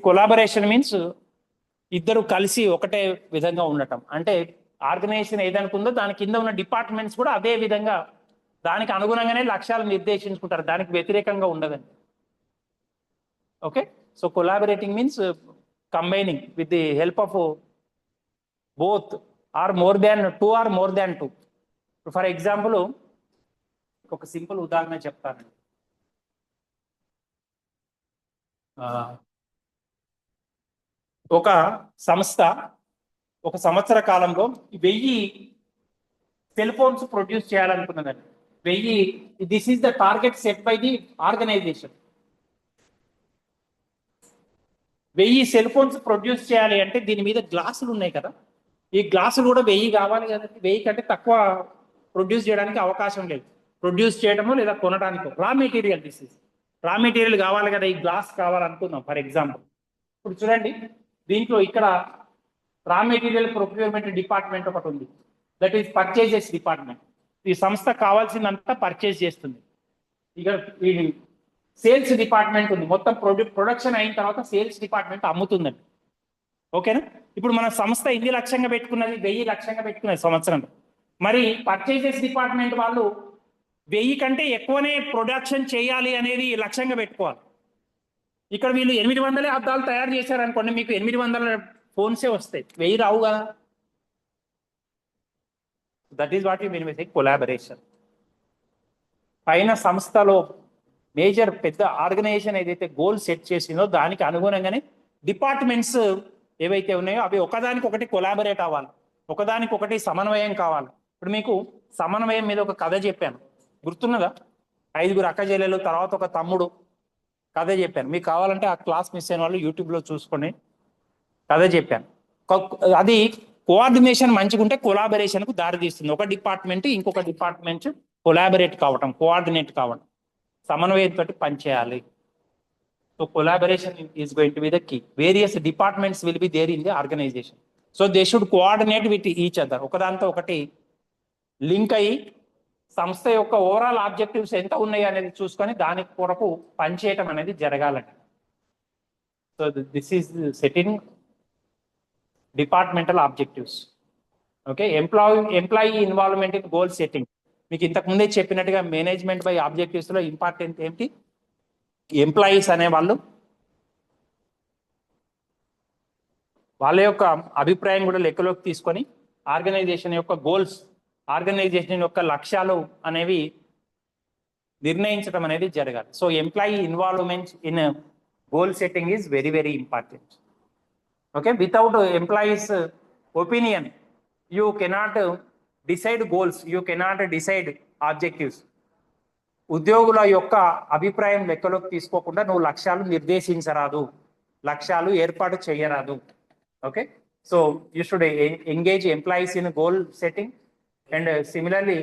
[SPEAKER 1] కొలాబరేషన్ మీన్స్ ఇద్దరు కలిసి ఒకటే విధంగా ఉండటం. అంటే ఆర్గనైజేషన్ ఏదనుకుందో దాని కింద ఉన్న డిపార్ట్మెంట్స్ కూడా అదే విధంగా దానికి అనుగుణంగానే లక్ష్యాలు నిర్దేశించుకుంటారు, దానికి వ్యతిరేకంగా ఉండదండి. Okay, so collaborating means combining with the help of both or more than two. For example ఒక సింపుల్ ఉదాహరణ చెప్తానండి. ఒక సంస్థ ఒక సంవత్సర కాలంలో 1000 సెల్ ఫోన్స్ ప్రొడ్యూస్ చేయాలనుకున్నదండి. 1000, this is the target set by the organization. 1000 cell phones produce చేయాలి అంటే దీని మీద గ్లాసులు ఉన్నాయి కదా, ఈ గ్లాసులు కూడా 1000 కావాలి కదండి. 1000 కంటే తక్కువ ప్రొడ్యూస్ చేయడానికి అవకాశం లేదు. ప్రొడ్యూస్ చేయడము లేదా కొనడానికి raw material, this is raw material కావాలి కదా, ఈ గ్లాస్ కావాలనుకుందాం ఫర్ ఎగ్జాంపుల్. ఇప్పుడు చూడండి, దీంట్లో ఇక్కడ రా మెటీరియల్ ప్రొక్యూర్మెంట్ డిపార్ట్మెంట్ ఒకటి ఉంది, దట్ ఈస్ పర్చేజెస్ డిపార్ట్మెంట్. ఈ సంస్థ కావాల్సిందంతా పర్చేజ్ చేస్తుంది. ఇక ఈ సేల్స్ డిపార్ట్మెంట్ ఉంది, మొత్తం ప్రొడక్షన్ అయిన తర్వాత సేల్స్ డిపార్ట్మెంట్ అమ్ముతుందండి. ఓకేనా, ఇప్పుడు మన సంస్థ ఎన్ని లక్ష్యంగా పెట్టుకున్నది, 1000 లక్ష్యంగా పెట్టుకున్నది సంవత్సరంలో. మరి పర్చేజెస్ డిపార్ట్మెంట్ వాళ్ళు 1000 కంటే ఎక్కువనే ప్రొడక్షన్ చేయాలి అనేది లక్ష్యంగా పెట్టుకోవాలి. ఇక్కడ వీళ్ళు 800 అద్దాలు తయారు చేశారనుకోండి, మీకు 800 ఫోన్సే వస్తాయి, 1000 రావు కదా. That is what you mean by collaboration. పైన సంస్థలో మేజర్ పెద్ద ఆర్గనైజేషన్ ఏదైతే గోల్ సెట్ చేసిందో దానికి అనుగుణంగానే డిపార్ట్మెంట్స్ ఏవైతే ఉన్నాయో అవి ఒకదానికొకటి కొలాబరేట్ అవ్వాలి, ఒకదానికొకటి సమన్వయం కావాలి. ఇప్పుడు మీకు సమన్వయం మీద ఒక కథ చెప్పాను, గుర్తున్నదా? 5 అక్క చెల్లెలు, తర్వాత ఒక తమ్ముడు. కథ చెప్పాను. మీకు కావాలంటే ఆ క్లాస్ మిస్ అయిన వాళ్ళు యూట్యూబ్లో చూసుకొని కథ చెప్పాను. అది కోఆర్డినేషన్ మంచిగా ఉంటే కొలాబరేషన్కు దారి తీస్తుంది. ఒక డిపార్ట్మెంట్ ఇంకొక డిపార్ట్మెంట్ కొలాబరేట్ కావటం, కోఆర్డినేట్ కావడం, సమన్వయంతో పనిచేయాలి. So collaboration is going to be the key. Various departments will be there in the organization. So they should coordinate with each other. ఒకదాంతో ఒకటి లింక్ అయ్యి సంస్థ యొక్క ఓవరాల్ ఆబ్జెక్టివ్స్ ఎంత ఉన్నాయి అనేది చూసుకొని దాని కొరకు పనిచేయటం అనేది జరగాలండి. So this is setting departmental objectives. Okay, employee involvement in goal setting. మీకు ఇంతకు ముందే చెప్పినట్టుగా మేనేజ్మెంట్ బై ఆబ్జెక్టివ్స్ లో ఇంపార్టెంట్ ఏంటి? ఎంప్లాయీస్ అనే వాళ్ళు వాళ్ళ యొక్క అభిప్రాయం కూడా లెక్కలోకి తీసుకొని ఆర్గనైజేషన్ యొక్క గోల్స్, ఆర్గనైజేషన్ యొక్క లక్ష్యాలు అనేవి నిర్ణయించడం అనేది జరగాలి. So employee involvement in goal setting is very very important. Okay, without employees opinion you cannot decide goals, you cannot decide objectives. ఉద్యోగుల యొక్క అభిప్రాయం లెక్కలోకి తీసుకోకుండా నువ్వు లక్ష్యాలు నిర్దేశించరాదు, లక్ష్యాలు ఏర్పాటు చేయరాదు. Okay, so you should engage employees in goal setting and similarly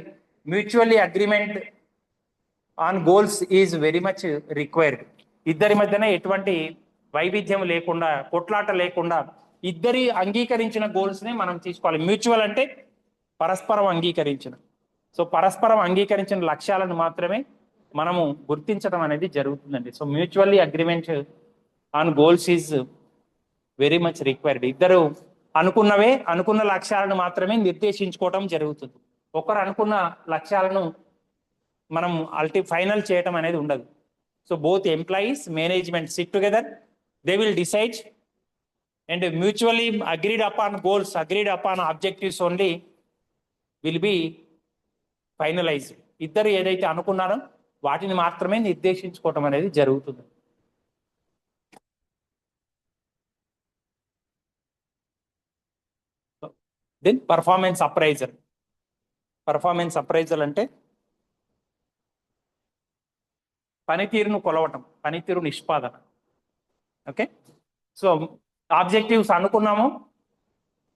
[SPEAKER 1] mutually agreement on goals is very much required. ఇద్దరి మధ్యన ఎటువంటి వైవిధ్యం లేకుండా, కొట్లాట లేకుండా ఇద్దరి అంగీకరించిన గోల్స్ ని మనం తీసుకోవాలి. మ్యూచువల్ అంటే పరస్పరం అంగీకరించిన. సో పరస్పరం అంగీకరించిన లక్ష్యాలను మాత్రమే మనము గుర్తించడం అనేది జరుగుతుందండి. So mutually agreement on goals is very much required. ఇద్దరు అనుకున్న లక్ష్యాలను మాత్రమే నిర్దేశించుకోవటం జరుగుతుంది. ఒకరు అనుకున్న లక్ష్యాలను మనం ఫైనల్ చేయటం అనేది ఉండదు. So both employees, management sit together, they will decide and mutually agreed upon goals, agreed upon objectives only will be finalise. ఇద్దరు ఏదైతే అనుకున్నారో వాటిని మాత్రమే నిర్దేశించుకోవటం అనేది జరుగుతుంది. Then performance appraisal. Performance appraisal అంటే పనితీరును కొలవటం, పనితీరు నిష్పాదన. ఓకే, సో ఆబ్జెక్టివ్స్ అనుకున్నాము.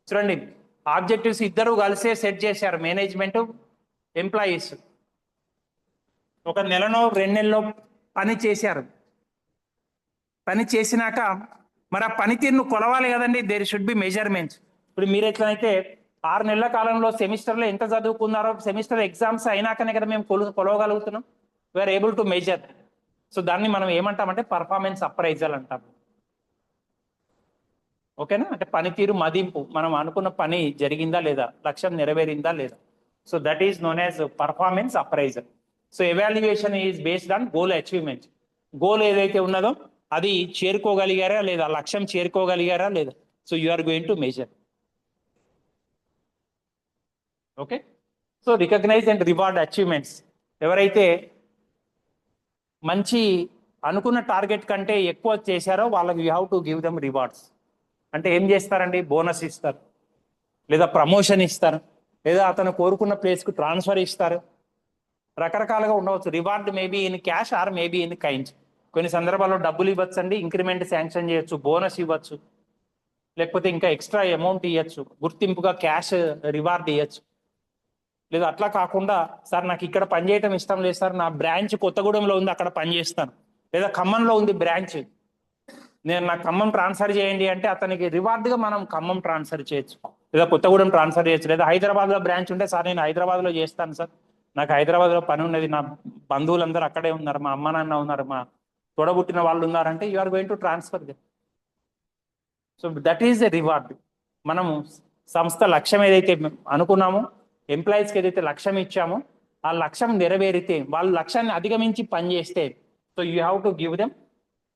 [SPEAKER 1] చూడండి, ఆబ్జెక్టివ్స్ ఇద్దరు కలిసే సెట్ చేశారు, మేనేజ్మెంట్, ఎంప్లాయీస్. ఒక నెలనో 2 నెలల్లో పని చేశారు. పని చేసినాక మరి ఆ పనితీరును కొలవాలి కదండి. There should be measurements. ఇప్పుడు మీరు ఎట్లయితే 6 నెలల కాలంలో సెమిస్టర్లో ఎంత చదువుకున్నారో సెమిస్టర్ ఎగ్జామ్స్ అయినాకనే కదా మేము కొలవగలుగుతున్నాం. We are able to measure. So దాన్ని మనం ఏమంటామంటే పర్ఫార్మెన్స్ అప్రైజల్ అంటాం. ఓకేనా, అంటే పనితీరు మదింపు. మనం అనుకున్న పని జరిగిందా లేదా, లక్ష్యం నెరవేరిందా లేదా. So that is known as performance appraisal. So evaluation is based on goal achievement. Goal ఏదైతే ఉన్నదో అది చేరుకోగలిగారా లేదా, లక్ష్యం చేరుకోగలిగారా లేదా. So you are going to measure. Okay, so recognise and reward achievements. ఎవరైతే మంచి అనుకున్న టార్గెట్ కంటే ఎక్కువ చేశారో వాళ్ళకి you have to give them rewards. అంటే ఏం చేస్తారండి? బోనస్ ఇస్తారు, లేదా ప్రమోషన్ ఇస్తారు, లేదా అతను కోరుకున్న ప్లేస్కు ట్రాన్స్ఫర్ ఇస్తారు. రకరకాలుగా ఉండవచ్చు. Reward maybe in cash or maybe in kinds. కొన్ని సందర్భాల్లో డబ్బులు ఇవ్వచ్చండి, ఇంక్రిమెంట్ శాంక్షన్ చేయొచ్చు, బోనస్ ఇవ్వచ్చు, లేకపోతే ఇంకా ఎక్స్ట్రా అమౌంట్ ఇవ్వచ్చు, గుర్తింపుగా క్యాష్ రివార్డ్ ఇవ్వచ్చు. లేదా అట్లా కాకుండా, సార్ నాకు ఇక్కడ పనిచేయటం ఇష్టం లేదు సార్, నా బ్రాంచ్ కొత్తగూడెంలో ఉంది, అక్కడ పనిచేస్తాను, లేదా ఖమ్మంలో ఉంది బ్రాంచ్, నాకు ఖమ్మం ట్రాన్స్ఫర్ చేయండి అంటే అతనికి రివార్డ్గా మనం ఖమ్మం ట్రాన్స్ఫర్ చేయొచ్చు, లేదా కొత్తగూడెం ట్రాన్స్ఫర్ చేయొచ్చు. లేదా హైదరాబాద్లో బ్రాంచ్ ఉంటే, సార్ నేను హైదరాబాద్లో చేస్తాను సార్, నాకు హైదరాబాద్లో పని ఉన్నది, నా బంధువులందరూ అక్కడే ఉన్నారు, మా అమ్మ నాన్న ఉన్నారు, మా తోడబుట్టిన వాళ్ళు ఉన్నారంటే you are going to transfer they. So that is a reward. మనము సంస్థ లక్ష్యం ఏదైతే అనుకున్నామో, ఎంప్లాయీస్కి ఏదైతే లక్ష్యం ఇచ్చామో, ఆ లక్ష్యం నెరవేరితే, వాళ్ళు లక్ష్యాన్ని అధిగమించి పనిచేస్తే, so you have to give them,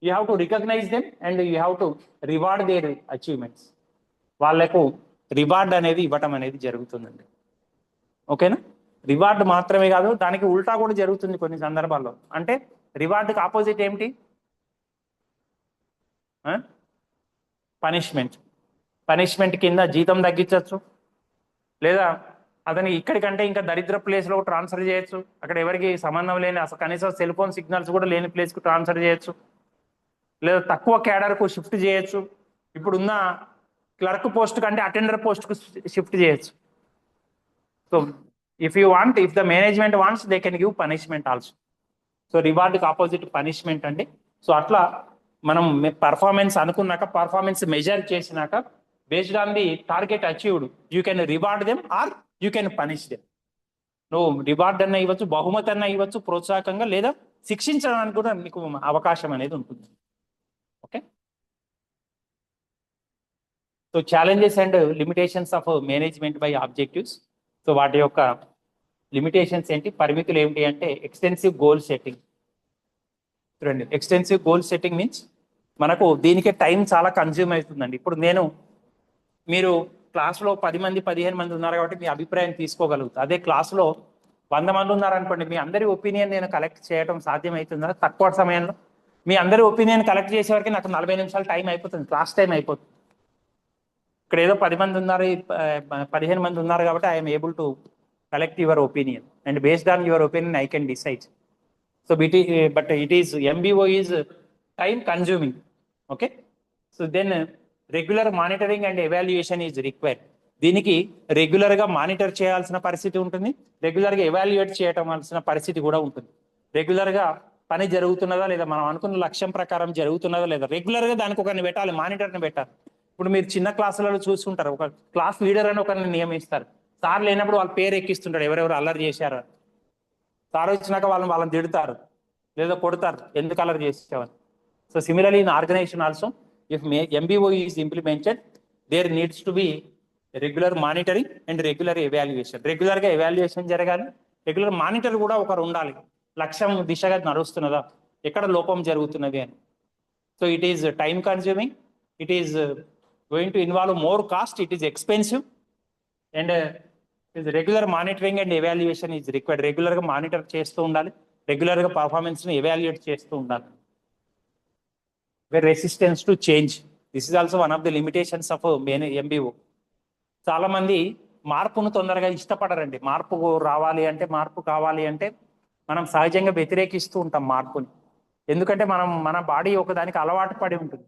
[SPEAKER 1] you have to recognise them and you have to reward their achievements. వాళ్లకు రివార్డ్ అనేది ఇవ్వటం అనేది జరుగుతుందండి. ఓకేనా, రివార్డ్ మాత్రమే కాదు, దానికి ఉల్టా కూడా జరుగుతుంది కొన్ని సందర్భాల్లో. అంటే రివార్డ్కి ఆపోజిట్ ఏమిటి? పనిష్మెంట్. పనిష్మెంట్ కింద జీతం తగ్గించవచ్చు, లేదా అతని ఇక్కడికంటే ఇంకా దరిద్ర ప్లేస్లో ట్రాన్స్ఫర్ చేయొచ్చు, అక్కడ ఎవరికి సంబంధం లేని అసలు కనీసం సెల్ ఫోన్ సిగ్నల్స్ కూడా లేని ప్లేస్కు ట్రాన్స్ఫర్ చేయొచ్చు, లేదా తక్కువ క్యాడర్కు షిఫ్ట్ చేయొచ్చు, ఇప్పుడున్న క్లర్క్ పోస్ట్ కంటే అటెండర్ పోస్ట్కు షిఫ్ట్ చేయొచ్చు. So if you want, if the management wants, they can give punishment also. So రివార్డ్కి ఆపోజిట్ పనిష్మెంట్ అండి. సో అట్లా మనం పర్ఫార్మెన్స్ అనుకున్నాక, పర్ఫార్మెన్స్ మెజర్ చేసినాక, based on the target achieved, you can reward them or you can punish them. నువ్వు reward అన్న ఇవ్వచ్చు, బహుమతి అన్న ఇవ్వచ్చు ప్రోత్సాహకంగా, లేదా శిక్షించడానికి కూడా మీకు అవకాశం అనేది ఉంటుంది. Okay. So challenges and limitations of management by objectives. So వాటి యొక్క లిమిటేషన్స్ ఏంటి, పరిమితులు ఏమిటి అంటే, ఎక్స్టెన్సివ్ గోల్ సెట్టింగ్. చూడండి, ఎక్స్టెన్సివ్ గోల్ సెట్టింగ్ మీన్స్ మనకు దీనికే టైం చాలా కన్జ్యూమ్ అవుతుందండి. ఇప్పుడు మీరు క్లాస్లో 10 మంది 15 మంది ఉన్నారు కాబట్టి మీ అభిప్రాయం తీసుకోగలుగుతారు. అదే క్లాస్లో 100 మంది ఉన్నారనుకోండి, మీ అందరి ఒపీనియన్ నేను కలెక్ట్ చేయడం సాధ్యమవుతుందా? తక్కువ సమయంలో మీ అందరి ఒపీనియన్ కలెక్ట్ చేసే వరకు నాకు 40 నిమిషాలు టైం అయిపోతుంది, క్లాస్ టైం అయిపోతుంది. ఇక్కడ ఏదో 10 మంది ఉన్నారు, 15 మంది ఉన్నారు కాబట్టి I'm able to collect your opinion, and based on your opinion I can decide. So but it is MBO is time consuming. Okay. So then regular monitoring and evaluation is required. దీనికి రెగ్యులర్గా monitor చేయాల్సిన పరిస్థితి ఉంటుంది, రెగ్యులర్గా evaluate చేయటం పరిస్థితి కూడా ఉంటుంది. రెగ్యులర్గా పని జరుగుతున్నదా లేదా, మనం అనుకున్న లక్ష్యం ప్రకారం జరుగుతున్నదా లేదా, రెగ్యులర్గా దానికి ఒకరిని పెట్టాలి, మానిటర్ని పెట్టాలి. ఇప్పుడు మీరు చిన్న క్లాసులలో చూస్తుంటారు, ఒక క్లాస్ లీడర్ అని ఒకరిని నియమిస్తారు. సార్ లేనప్పుడు వాళ్ళ పేరు ఎక్కిస్తుంటాడు, ఎవరెవరు అల్లరి చేశారు. సార్ వచ్చినాక వాళ్ళని తిడతారు లేదా కొడతారు, ఎందుకు అల్లరి చేసేవారు. So similarly in organisation also, if MBO is implemented, there needs to be regular monitoring and regular evaluation. రెగ్యులర్గా ఎవాల్యుయేషన్ జరగాలి, రెగ్యులర్ మానిటర్ కూడా ఒకరు ఉండాలి, లక్ష్యం దిశగా నడుస్తున్నదా, ఎక్కడ లోపం జరుగుతున్నది అని. So it is time consuming, it is going to involve more cost, it is expensive, and regular monitoring and evaluation is required. రెగ్యులర్గా మానిటర్ చేస్తూ ఉండాలి, రెగ్యులర్గా పర్ఫార్మెన్స్ని ఎవాల్యుయేట్ చేస్తూ ఉండాలి. Resistance to change, this is also one of the limitations of MBO. చాలా మంది మార్పును తొందరగా ఇష్టపడరండి. మార్పు రావాలి అంటే, మార్పు కావాలి అంటే మనం సహజంగా వ్యతిరేకిస్తూ ఉంటాం మార్పుని. ఎందుకంటే మన బాడీ ఒకదానికి అలవాటు పడి ఉంటుంది.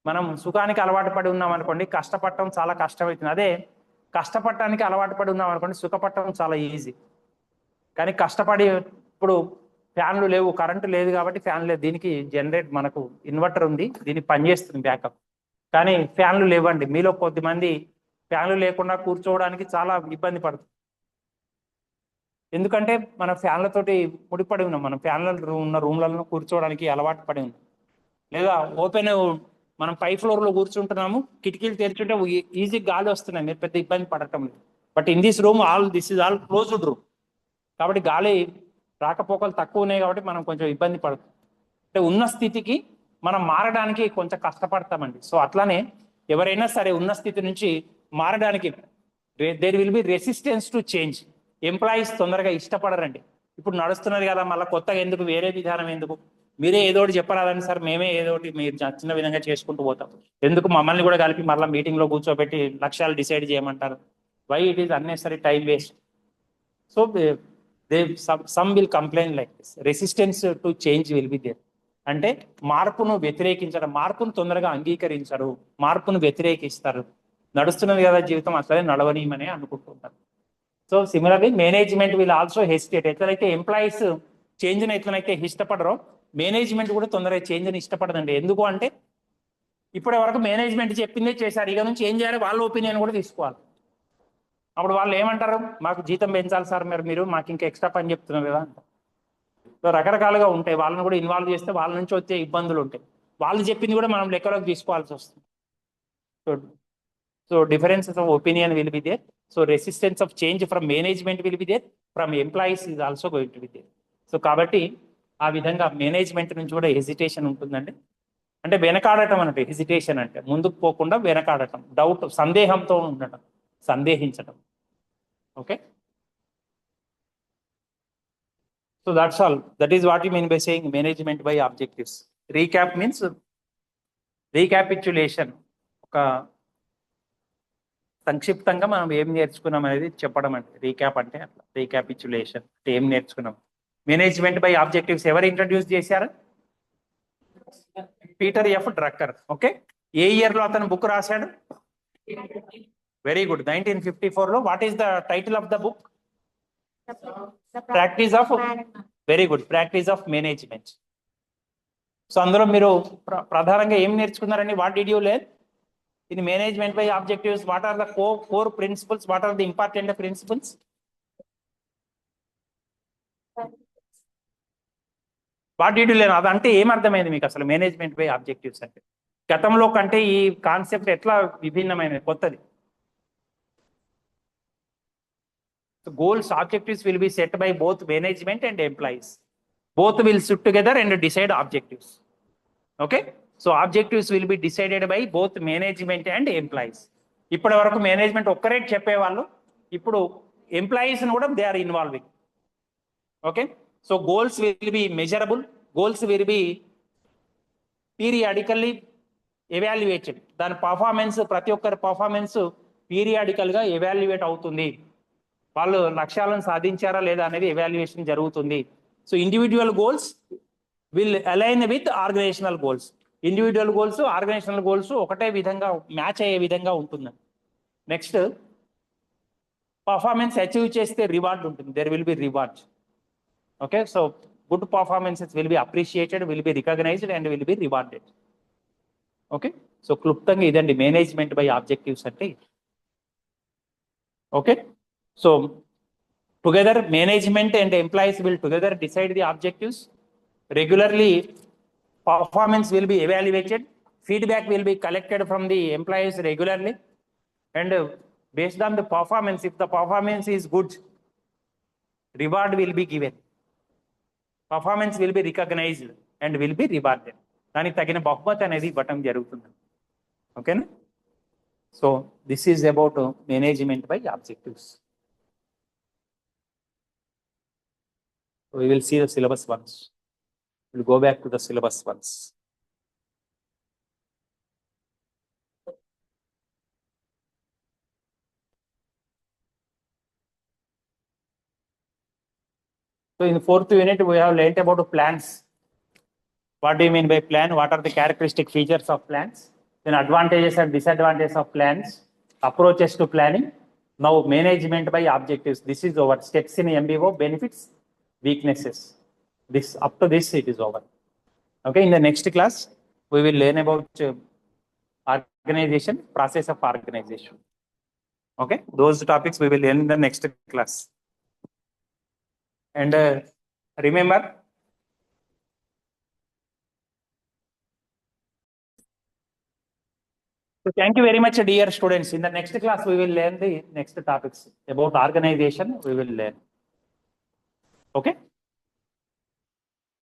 [SPEAKER 1] మనం సుఖానికి అలవాటు పడి ఉన్నాం అనుకోండి, కష్టపడటం చాలా కష్టమవుతుంది. అదే కష్టపడటానికి అలవాటు పడి ఉన్నాం అనుకోండి, సుఖపడటం చాలా ఈజీ. కానీ కష్టపడి, ఇప్పుడు ఫ్యాన్లు లేవు, కరెంటు లేదు కాబట్టి ఫ్యాన్ లేదు, దీనికి మనకు ఇన్వర్టర్ ఉంది, దీనికి పనిచేస్తుంది బ్యాకప్. కానీ ఫ్యాన్లు లేవండి. మీలో కొద్దిమంది ఫ్యాన్లు లేకుండా కూర్చోవడానికి చాలా ఇబ్బంది పడుతుంది. ఎందుకంటే మన ఫ్యాన్లతోటి ముడిపడి ఉన్నాం, మనం ఫ్యాన్ల ఉన్న రూమ్లలో కూర్చోవడానికి అలవాటు పడి ఉన్నాం. లేదా ఓపెన్, మనం పై ఫ్లోర్లో కూర్చుంటున్నాము, కిటికీలు తెరిచుంటే ఈజీ గాలి వస్తున్నాయి, మీరు పెద్ద ఇబ్బంది పడటం లేదు. But in this room this is all closed room కాబట్టి గాలి రాకపోకలు తక్కువ ఉన్నాయి కాబట్టి మనం కొంచెం ఇబ్బంది పడుతుంది. అంటే ఉన్న స్థితికి మనం మారడానికి కొంచెం కష్టపడతామండి. సో అట్లానే ఎవరైనా సరే ఉన్న స్థితి నుంచి మారడానికి there will be resistance to change. Employees తొందరగా ఇష్టపడరండి. ఇప్పుడు నడుస్తున్నది కదా, మళ్ళీ కొత్తగా ఎందుకు, వేరే విధానం ఎందుకు, మీరే ఏదో ఒకటి చెప్పరాదని సార్, మేమే ఏదో ఒకటి మీరు నచ్చిన విధంగా చేసుకుంటూ పోతాం, ఎందుకు మమ్మల్ని కూడా కలిపి మళ్ళీ మీటింగ్లో కూర్చోబెట్టి లక్ష్యాలు డిసైడ్ చేయమంటారు. Why it is unnecessary time waste. So some will complain like this. Resistance to change will be there. అంటే మార్పును వ్యతిరేకించడం, మార్పును తొందరగా అంగీకరించరు, మార్పును వ్యతిరేకిస్తారు. నడుస్తున్నది కదా జీవితం, అసలే నడవనీయమని అనుకుంటుంటారు. So similarly management will also hesitate. ఎట్లయితే ఎంప్లాయీస్ చేంజ్ని ఎట్లనైతే ఇష్టపడరో, మేనేజ్మెంట్ కూడా తొందరగా చేంజ్ని ఇష్టపడదండి. ఎందుకు అంటే ఇప్పటి వరకు మేనేజ్మెంట్ చెప్పిందే చేశారు, ఇక నుంచి ఏం చేయాలి, వాళ్ళ ఒపీనియన్ కూడా తీసుకోవాలి. అప్పుడు వాళ్ళు ఏమంటారు, మాకు జీతం పెంచాలి సార్, మీరు మాకు ఇంకా ఎక్స్ట్రా పని చెప్తున్నారు కదా. సో రకరకాలుగా ఉంటాయి, వాళ్ళని కూడా ఇన్వాల్వ్ చేస్తే వాళ్ళ నుంచి వచ్చే ఇబ్బందులు ఉంటాయి, వాళ్ళు చెప్పింది కూడా మనం లెక్కలోకి తీసుకోవాల్సి వస్తుంది. So differences of opinion will be there. So resistance of change from management will be there, from employees is also going to be there. So కాబట్టి ఆ విధంగా మేనేజ్మెంట్ నుంచి కూడా హెసిటేషన్ ఉంటుందండి. అంటే వెనకాడటం అంటే హెసిటేషన్ అంటే ముందుకు పోకుండా వెనకాడటం, డౌట్, సందేహంతో ఉండటం, సందేహించటం. Okay, so that's all. That is what you mean by saying management by objectives. Recap means recapitulation. సంక్షిప్తంగా మనం ఏం నేర్చుకున్నాం అనేది చెప్పడం అంటే రీక్యాప్ అంటే అట్లా రీక్యాపిచులేషన్ అంటే ఏం నేర్చుకున్నాం. మేనేజ్మెంట్ బై ఆబ్జెక్టివ్స్ ఎవరు ఇంట్రడ్యూస్ చేశారు? Peter F Drucker. ఓకే, ఏ ఇయర్ లో అతను బుక్ రాశాడు? వెరీ గుడ్, 1954 లో. What is the title of the book? Practice of, very good, practice of management. So అందులో మీరు ప్రధానంగా ఏం నేర్చుకున్నారండి? What did you learn in management by objectives? What are the core principles? What are the important principles? What did you learn? అదంటే ఏమర్థమైంది మీకు అసలు management by objectives అంటే? గతంలో కంటే ఈ కాన్సెప్ట్ ఎట్లా విభిన్నమైనది, కొత్తది? Goals, objectives will be set by both management and employees. Both will sit together and decide objectives. Okay, so objectives will be decided by both management and employees. ఇప్పటి వరకు management ఒక్కరే చెప్పేవాళ్ళు, ఇప్పుడు ఎంప్లాయీస్ కూడా they are involving. Okay, so goals will be measurable, goals will be periodically evaluated. దాని performance, ప్రతి ఒక్కరి performance periodical గా ఎవాల్యుయేట్ అవుతుంది. వాళ్ళు లక్ష్యాలను సాధించారా లేదా అనేది ఎవాల్యుయేషన్ జరుగుతుంది. So individual goals will align with organisational goals. Individual goals, organisational goals ఒకటే విధంగా మ్యాచ్ అయ్యే విధంగా ఉంటుంది. నెక్స్ట్, పర్ఫార్మెన్స్ అచీవ్ చేస్తే రివార్డ్ ఉంటుంది, there will be reward. Okay, so good performances will be appreciated, will be recognised and will be rewarded. Okay, so క్లుప్తంగా ఇదండి management by objectives అంటే. Okay, so together management and employees will together decide the objectives. Regularly performance will be evaluated, feedback will be collected from the employees regularly, and based on the performance, if the performance is good, reward will be given, performance will be recognized and will be rewarded. దానికి తగిన బహుమతి అనేది ఇవ్వటం జరుగుతుంది. ఓకేనా? So this is about management by objectives. We will see the syllabus once. We'll go back to the syllabus once. So in the fourth unit, we have learnt about plans. What do you mean by plan? What are the characteristic features of plans? Then advantages and disadvantages of plans, approaches to planning. Now management by objectives. This is over. Steps in MBO, benefits, weaknesses. This, up to this, it is over. Okay, in the next class, we will learn about organization, process of organization. Okay, those topics we will learn in the next class. And remember, so thank you very much, dear students. In the next class, we will learn the next topics about organization. We will learn. Okay.